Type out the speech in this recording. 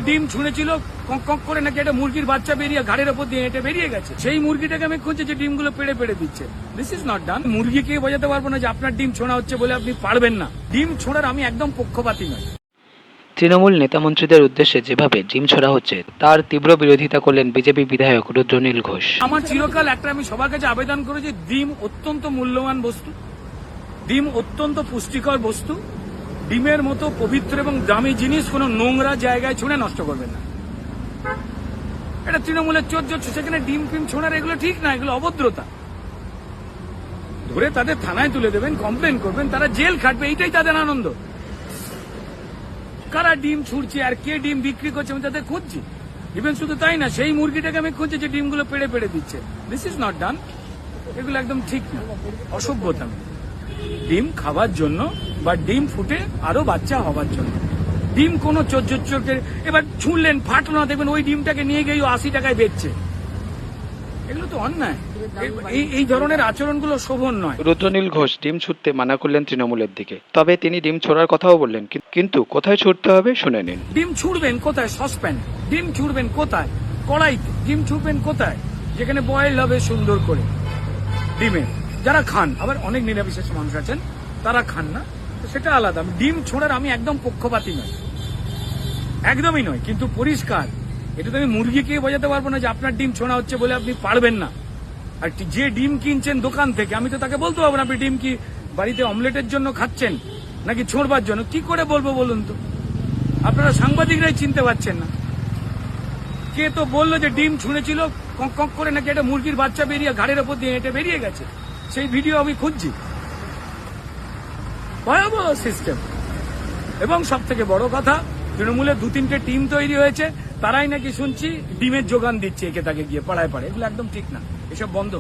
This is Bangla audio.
ডিম ছুঁড়েছিল, কক কক করে নাকি একটা মুরগির বাচ্চা বেরিয়ে ঘাড়ের ওপর দিয়ে হেঁটে বেরিয়ে গেছে। সেই মুরগিটাকে আমি খুঁজছি যে ডিমগুলো পেড়ে পেড়ে দিচ্ছে। This is not done. মুরগিকে বোঝাতে পারবো না যে আপনার ডিম ছোঁড়া হচ্ছে বলে আপনি পারবেন না। ডিম ছোঁড়ার আমি একদম পক্ষপাতী নই। তৃণমূল নেতামন্ত্রীদের উদ্দেশ্যে যেভাবে ডিম ছোড়া হচ্ছে তার তীব্র বিরোধিতা করলেন বিজেপি বিধায়ক রুদ্রনীল ঘোষ। আমার চিরকাল একটা আমি সবার কাছে আবেদন করি যে ডিম অত্যন্ত মূল্যবান বস্তু, ডিম অত্যন্ত পুষ্টিকর বস্তু। ডিমের মতো পবিত্র এবং দামি জিনিস কোনো নোংরা জায়গায় ছুঁড়ে নষ্ট করবেন না। এটা তৃণমূলের চোর, সেখানে ডিম ফিম ছোঁড়ার এগুলো ঠিক না, এগুলো অভদ্রতা। ধরে তাদের থানায় তুলে দেবেন, কমপ্লেন করবেন, তারা জেল খাটবে, এইটাই তাদের আনন্দ। কারা ডিম ছুঁড়ছে আর কে ডিম বিক্রি করছে আমি তাদের খুঁজছি। ইভেন শুধু তাই না, সেই মুরগিটাকে আমি খুঁজছি যে ডিমগুলো পেড়ে পেড়ে দিচ্ছে। This is not done. এগুলো একদম ঠিক না, অসভ্যতা। ডিম খাবার জন্য বা ডিম ফুটে আরো বাচ্চা হবার জন্য। ডিম কোনো চোরকে এবার ছুঁড়লেন, ফাটলো না, দেখবেন ওই ডিমটাকে নিয়ে গিয়ে 80 টাকায় বেচছে। এগুলো তো অন্যায়। এই ধরনের আচরণগুলো শোভন নয়। রুদ্রনীল ঘোষ ডিম ছুটতে মানা করলেন তৃণমূলের দিকে, তবে তিনি ডিম ছোড়ার কথাও বললেন, কিন্তু কোথায় ছুটতে হবে শুনে নিন। ডিম ছুড়বেন কোথায়? সসপ্যান। ডিম ছুড়বেন কোথায়? কড়াইতে। ডিম ছুড়বেন কোথায়? যেখানে বয়েল হবে সুন্দর করে ডিমে। যারা খান, আবার অনেক নিরামিষের মানুষ আছেন তারা খান না, সেটা আলাদা। ডিম ছোড়ার আমি একদম পক্ষপাতী নই, একদমই নয়। কিন্তু পরিষ্কার এটা তো আমি মুরগিকে বোঝাতে পারবো না যে আপনার ডিম ছোঁড়া হচ্ছে বলে আপনি পারবেন না। আর যে ডিম কিনছেন দোকান থেকে, আমি তো তাকে বলতে পারবো না আপনি ডিম কি বাড়িতে অমলেটের জন্য খাচ্ছেন নাকি ছোড়বার জন্য। কি করে বলবো বলুন তো? আপনারা সাংবাদিকরাই চিনতে পারছেন না। কে তো বললো যে ডিম ছুঁড়েছিল, কক কক করে নাকি একটা মুরগির বাচ্চা বেরিয়ে ঘাড়ের ওপর দিয়ে হেঁটে বেরিয়ে গেছে। সেই ভিডিও আমি খুঁজছি। ভয়াবহ সিস্টেম। এবং সব থেকে বড় কথা, তৃণমূলের 2-3টে টিম তৈরি হয়েছে, তারাই নাকি শুনছি ডিমের যোগান দিচ্ছে একে তাকে গিয়ে পাড়ায় পাড়ায়। এগুলো একদম ঠিক না, এসব বন্ধ।